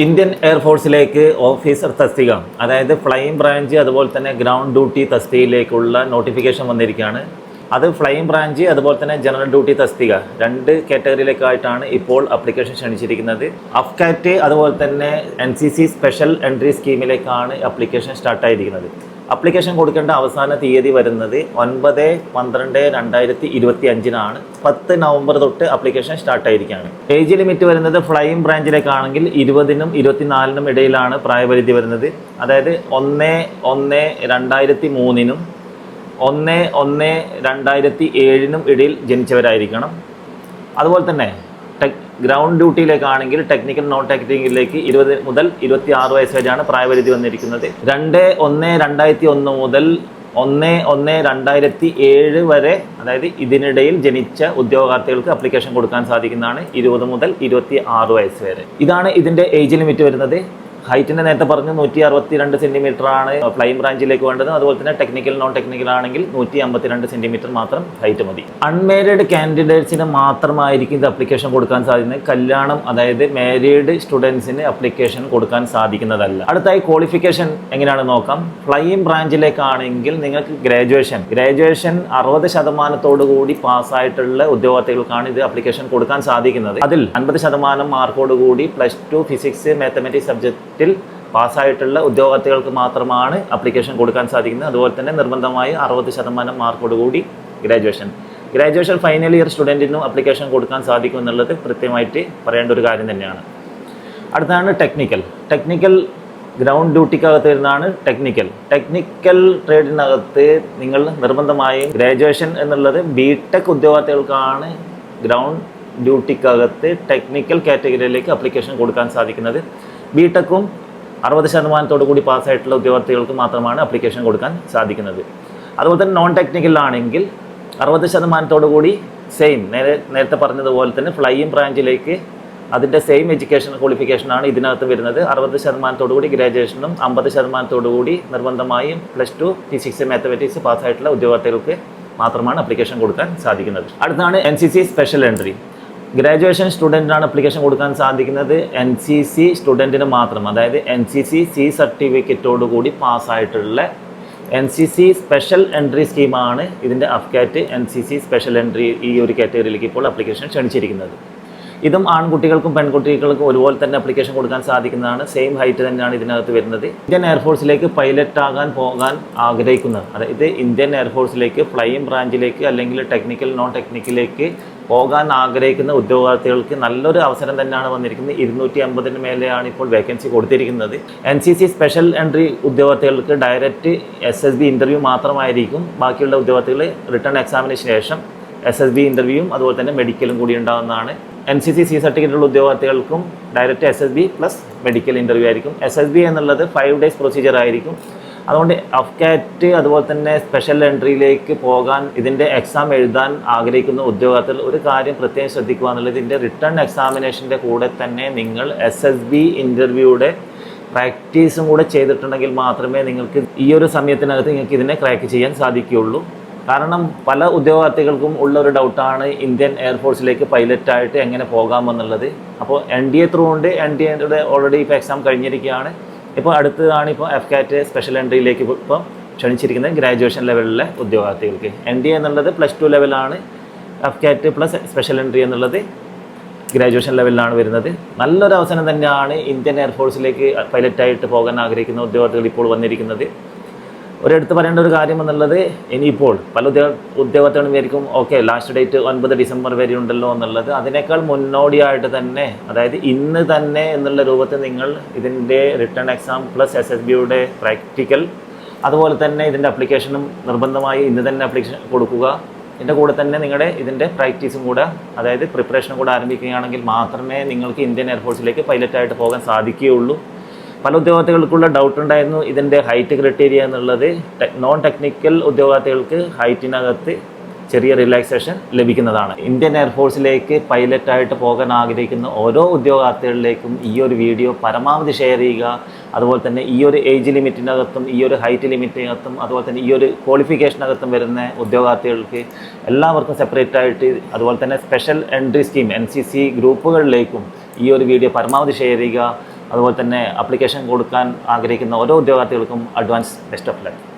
Indian എയർഫോഴ്സിലേക്ക് officer തസ്തിക, അതായത് flying branch അതുപോലെ തന്നെ ഗ്രൗണ്ട് ഡ്യൂട്ടി തസ്തികയിലേക്കുള്ള നോട്ടിഫിക്കേഷൻ വന്നിരിക്കുകയാണ്. അത് ഫ്ലൈയിങ് ബ്രാഞ്ച് അതുപോലെ തന്നെ ജനറൽ ഡ്യൂട്ടി തസ്തിക രണ്ട് കാറ്റഗറിയിലേക്കായിട്ടാണ് ഇപ്പോൾ അപ്ലിക്കേഷൻ ക്ഷണിച്ചിരിക്കുന്നത്. അഫ്കാറ്റ് അതുപോലെ തന്നെ NCC സ്പെഷ്യൽ എൻട്രി സ്കീമിലേക്കാണ് അപ്ലിക്കേഷൻ സ്റ്റാർട്ടായിരിക്കുന്നത്. അപ്ലിക്കേഷൻ കൊടുക്കേണ്ട അവസാന തീയതി വരുന്നത് 9/12/2025 10 നവംബർ തൊട്ട് അപ്ലിക്കേഷൻ സ്റ്റാർട്ടായിരിക്കുകയാണ്. ഏജ് ലിമിറ്റ് വരുന്നത് ഫ്ലൈയിങ് ബ്രാഞ്ചിലേക്കാണെങ്കിൽ 20-നും 24-നും ഇടയിലാണ് പ്രായപരിധി വരുന്നത്. അതായത് 1/1/2003-നും 1/1/2007-നും ഇടയിൽ ജനിച്ചവരായിരിക്കണം. അതുപോലെ തന്നെ ഗ്രൗണ്ട് ഡ്യൂട്ടിയിലേക്കാണെങ്കിൽ ടെക്നിക്കൽ നോൺ ടെക്നിക്കലിലേക്ക് 20 മുതൽ 26 വയസ്സ് വരെയാണ് പ്രായപരിധി വന്നിരിക്കുന്നത്. 2/1/2001 മുതൽ 1/1/2007 വരെ, അതായത് ഇതിനിടയിൽ ജനിച്ച ഉദ്യോഗാർത്ഥികൾക്ക് അപ്ലിക്കേഷൻ കൊടുക്കാൻ സാധിക്കുന്നതാണ്. 20 മുതൽ 26 വയസ്സ് വരെ. ഇതാണ് ഇതിൻ്റെ ഏജ് ലിമിറ്റ് വരുന്നത്. ഹൈറ്റിൻ്റെ നേരത്തെ പറഞ്ഞു 162 സെൻറ്റിമീറ്റർ ആണ് ഫ്ലൈയിങ് ബ്രാഞ്ചിലേക്ക് വേണ്ടത്. അതുപോലെ തന്നെ ടെക്നിക്കൽ നോൺ ടെക്നിക്കൽ ആണെങ്കിൽ 152 സെൻറ്റിമീറ്റർ മാത്രം ഹൈറ്റ് മതി. അൺമാരീഡ് കാൻഡിഡേറ്റ്സിന് മാത്രമായിരിക്കും ഇത് അപ്ലിക്കേഷൻ കൊടുക്കാൻ സാധിക്കുന്നത്. കല്യാണം, അതായത് മാരീഡ് സ്റ്റുഡൻസിന് അപ്ലിക്കേഷൻ കൊടുക്കാൻ സാധിക്കുന്നതല്ല. അടുത്തായി ക്വാളിഫിക്കേഷൻ എങ്ങനെയാണ് നോക്കാം. ഫ്ലൈയിങ് ബ്രാഞ്ചിലേക്കാണെങ്കിൽ നിങ്ങൾക്ക് ഗ്രാജുവേഷൻ 60% കൂടി പാസ്സായിട്ടുള്ള ഉദ്യോഗാർത്ഥികൾക്കാണ് ഇത് അപ്ലിക്കേഷൻ കൊടുക്കാൻ സാധിക്കുന്നത്. അതിൽ 50% മാർക്കോട് കൂടി +2 ഫിസിക്സ് മാത്തമാറ്റിക്സ് സബ്ജക്റ്റിൽ പാസ്സായിട്ടുള്ള ഉദ്യോഗാർത്ഥികൾക്ക് മാത്രമാണ് അപ്ലിക്കേഷൻ കൊടുക്കാൻ സാധിക്കുന്നത്. അതുപോലെ തന്നെ നിർബന്ധമായി 60% മാർക്കോട് കൂടി ഗ്രാജുവേഷൻ ഫൈനൽ ഇയർ സ്റ്റുഡൻറ്റിനും അപ്ലിക്കേഷൻ കൊടുക്കാൻ സാധിക്കും എന്നുള്ളത് കൃത്യമായിട്ട് പറയേണ്ട ഒരു കാര്യം തന്നെയാണ്. അടുത്താണ് ടെക്നിക്കൽ ഗ്രൗണ്ട് ഡ്യൂട്ടിക്കകത്ത് വരുന്നതാണ് ടെക്നിക്കൽ ട്രേഡിനകത്ത് നിങ്ങൾ നിർബന്ധമായും ഗ്രാജുവേഷൻ എന്നുള്ളത് BTech ഉദ്യോഗാർത്ഥികൾക്കാണ് ഗ്രൗണ്ട് ഡ്യൂട്ടിക്കകത്ത് ടെക്നിക്കൽ കാറ്റഗറിയിലേക്ക് അപ്ലിക്കേഷൻ കൊടുക്കാൻ സാധിക്കുന്നത്. BTechഉം 60% കൂടി പാസ്സായിട്ടുള്ള ഉദ്യോഗാർത്ഥികൾക്ക് മാത്രമാണ് അപ്ലിക്കേഷൻ കൊടുക്കാൻ സാധിക്കുന്നത്. അതുപോലെ തന്നെ നോൺ ടെക്നിക്കലാണെങ്കിൽ 60% കൂടി സെയിം നേരത്തെ പറഞ്ഞതുപോലെ തന്നെ ഫ്ലൈയിങ് ബ്രാഞ്ചിലേക്ക് അതിൻ്റെ സെയിം എഡ്യൂക്കേഷൻ ക്വാളിഫിക്കേഷനാണ് ഇതിനകത്ത് വരുന്നത്. 60% കൂടി ഗ്രാജുവേഷനും 50% കൂടി നിർബന്ധമായും +2 ഫിസിക്സ് മാത്തമാറ്റിക്സ് പാസ്സായിട്ടുള്ള ഉദ്യോഗാർത്ഥികൾക്ക് മാത്രമാണ് അപ്ലിക്കേഷൻ കൊടുക്കാൻ സാധിക്കുന്നത്. അടുത്താണ് NCC സ്പെഷ്യൽ എൻട്രി. ഗ്രാജുവേഷൻ സ്റ്റുഡൻറ്റിനാണ് അപ്ലിക്കേഷൻ കൊടുക്കാൻ സാധിക്കുന്നത്. NCC സ്റ്റുഡൻറ്റിന് മാത്രം, അതായത് NCC C സർട്ടിഫിക്കറ്റോടുകൂടി പാസ്സായിട്ടുള്ള NCC സ്പെഷ്യൽ എൻട്രി സ്കീമാണ് ഇതിൻ്റെ അഫ്കാറ്റ് NCC സ്പെഷ്യൽ എൻട്രി ഈ ഒരു കാറ്റഗറിയിലേക്ക് ഇപ്പോൾ അപ്ലിക്കേഷൻ ക്ഷണിച്ചിരിക്കുന്നത്. ഇതും ആൺകുട്ടികൾക്കും പെൺകുട്ടികൾക്കും ഒരുപോലെ തന്നെ അപ്ലിക്കേഷൻ കൊടുക്കാൻ സാധിക്കുന്നതാണ്. സെയിം ഹൈറ്റ് തന്നെയാണ് ഇതിനകത്ത് വരുന്നത്. ഇന്ത്യൻ എയർഫോഴ്സിലേക്ക് പൈലറ്റ് പോകാൻ ആഗ്രഹിക്കുന്നത്, അതായത് ഇന്ത്യൻ എയർഫോഴ്സിലേക്ക് ഫ്ലൈയിങ് ബ്രാഞ്ചിലേക്ക് അല്ലെങ്കിൽ ടെക്നിക്കൽ നോൺ ടെക്നിക്കലിലേക്ക് പോകാൻ ആഗ്രഹിക്കുന്ന ഉദ്യോഗാർത്ഥികൾക്ക് നല്ലൊരു അവസരം തന്നെയാണ് വന്നിരിക്കുന്നത്. 250-ന് മേലെയാണ് ഇപ്പോൾ വേക്കൻസി കൊടുത്തിരിക്കുന്നത്. NCC സ്പെഷ്യൽ എൻട്രി ഉദ്യോഗാർത്ഥികൾക്ക് ഡയറക്റ്റ് SSB ഇൻ്റർവ്യൂ മാത്രമായിരിക്കും. ബാക്കിയുള്ള ഉദ്യോഗാർത്ഥികൾ റിട്ടേൺ എക്സാമിന് ശേഷം SSB ഇൻ്റർവ്യൂവും അതുപോലെ തന്നെ മെഡിക്കലും കൂടി ഉണ്ടാകുന്നതാണ്. NCC C സർട്ടിഫിക്കറ്റുള്ള ഉദ്യോഗാർത്ഥികൾക്കും direct SSB plus medical interview ആയിരിക്കും. SSB എന്നുള്ളത് 5 days പ്രൊസീജിയർ ആയിരിക്കും. അതുകൊണ്ട് അഫ്കാറ്റ് അതുപോലെ തന്നെ സ്പെഷ്യൽ എൻട്രിയിലേക്ക് പോകാൻ ഇതിൻ്റെ എക്സാം എഴുതാൻ ആഗ്രഹിക്കുന്ന ഉദ്യോഗാർത്ഥികൾ ഒരു കാര്യം പ്രത്യേകം ശ്രദ്ധിക്കുക എന്നുള്ളത്, ഇതിൻ്റെ റിട്ടേൺ എക്സാമിനേഷൻ്റെ കൂടെ തന്നെ നിങ്ങൾ SSB ഇൻ്റർവ്യൂയുടെ പ്രാക്ടീസും കൂടെ ചെയ്തിട്ടുണ്ടെങ്കിൽ മാത്രമേ നിങ്ങൾക്ക് ഈ ഒരു സമയത്തിനകത്ത് നിങ്ങൾക്ക് ഇതിനെ ക്രാക്ക് ചെയ്യാൻ സാധിക്കുകയുള്ളൂ. കാരണം പല ഉദ്യോഗാർത്ഥികൾക്കും ഉള്ള ഒരു ഡൗട്ടാണ് ഇന്ത്യൻ എയർഫോഴ്സിലേക്ക് പൈലറ്റായിട്ട് എങ്ങനെ പോകാമെന്നുള്ളത്. അപ്പോൾ NDA ത്രൂ ഉണ്ട്. NDAയുടെ ഓൾറെഡി ഇപ്പോൾ എക്സാം കഴിഞ്ഞിരിക്കുകയാണ്. ഇപ്പോൾ അടുത്തതാണ് ഇപ്പോൾ അഫ്കാറ്റ് സ്പെഷ്യൽ എൻട്രിയിലേക്ക് ഇപ്പോൾ ക്ഷണിച്ചിരിക്കുന്നത് ഗ്രാജുവേഷൻ ലെവലിലെ ഉദ്യോഗാർത്ഥികൾക്ക്. NDA എന്നുള്ളത് +2 ലെവലാണ്. അഫ്കാറ്റ് പ്ലസ് സ്പെഷ്യൽ എൻട്രി എന്നുള്ളത് ഗ്രാജുവേഷൻ ലെവലിലാണ് വരുന്നത്. നല്ലൊരു അവസരം തന്നെയാണ് ഇന്ത്യൻ എയർഫോഴ്സിലേക്ക് പൈലറ്റായിട്ട് പോകാൻ ആഗ്രഹിക്കുന്ന ഉദ്യോഗാർത്ഥികൾ ഇപ്പോൾ വന്നിരിക്കുന്നത്. ഒരെടുത്ത് പറയേണ്ട ഒരു കാര്യം എന്നുള്ളത്, ഇനിയിപ്പോൾ പല ഉദ്യോഗാർത്ഥികളും വിചാരിക്കും ഓക്കെ ലാസ്റ്റ് ഡേറ്റ് 9 ഡിസംബർ വരെ ഉണ്ടല്ലോ എന്നുള്ളത്. അതിനേക്കാൾ മുന്നോടിയായിട്ട് തന്നെ, അതായത് ഇന്ന് തന്നെ എന്നുള്ള രൂപത്തിൽ നിങ്ങൾ ഇതിൻ്റെ റിട്ടേൺ എക്സാം പ്ലസ് SSBയുടെ പ്രാക്ടിക്കൽ അതുപോലെ തന്നെ ഇതിൻ്റെ അപ്ലിക്കേഷനും നിർബന്ധമായി ഇന്ന് തന്നെ അപ്ലിക്കേഷൻ കൊടുക്കുക. ഇതിൻ്റെ കൂടെ തന്നെ നിങ്ങളുടെ ഇതിൻ്റെ പ്രാക്ടീസും കൂടെ, അതായത് പ്രിപ്പറേഷനും കൂടെ ആരംഭിക്കുകയാണെങ്കിൽ മാത്രമേ നിങ്ങൾക്ക് ഇന്ത്യൻ എയർഫോഴ്സിലേക്ക് പൈലറ്റായിട്ട് പോകാൻ സാധിക്കുകയുള്ളൂ. പല ഉദ്യോഗാർത്ഥികൾക്കുള്ള ഡൗട്ട് ഉണ്ടായിരുന്നു ഇതിൻ്റെ ഹൈറ്റ് ക്രൈറ്റീരിയ എന്നുള്ളത്. നോൺ ടെക്നിക്കൽ ഉദ്യോഗാർത്ഥികൾക്ക് ഹൈറ്റിനകത്ത് ചെറിയ റിലാക്സേഷൻ ലഭിക്കുന്നതാണ്. ഇന്ത്യൻ എയർഫോഴ്സിലേക്ക് പൈലറ്റായിട്ട് പോകാൻ ആഗ്രഹിക്കുന്ന ഓരോ ഉദ്യോഗാർത്ഥികളിലേക്കും ഈ ഒരു വീഡിയോ പരമാവധി ഷെയർ ചെയ്യുക. അതുപോലെ തന്നെ ഈ ഒരു ഏജ് ലിമിറ്റിനകത്തും ഈ ഒരു ഹൈറ്റ് ലിമിറ്റിനകത്തും അതുപോലെ തന്നെ ഈ ഒരു ക്വാളിഫിക്കേഷനകത്തും വരുന്ന ഉദ്യോഗാർത്ഥികൾക്ക് എല്ലാവർക്കും സെപ്പറേറ്റ് ആയിട്ട്, അതുപോലെ തന്നെ സ്പെഷ്യൽ എൻട്രി സ്കീം NCC ഗ്രൂപ്പുകളിലേക്കും ഈ ഒരു വീഡിയോ പരമാവധി ഷെയർ ചെയ്യുക. അതുപോലെ തന്നെ ആപ്ലിക്കേഷൻ കൊടുക്കാൻ ആഗ്രഹിക്കുന്ന ഓരോ ഉദ്യോഗാർത്ഥികൾക്കും അഡ്വാൻസ് ബെസ്റ്റ് ഓഫ് ലക്ക്.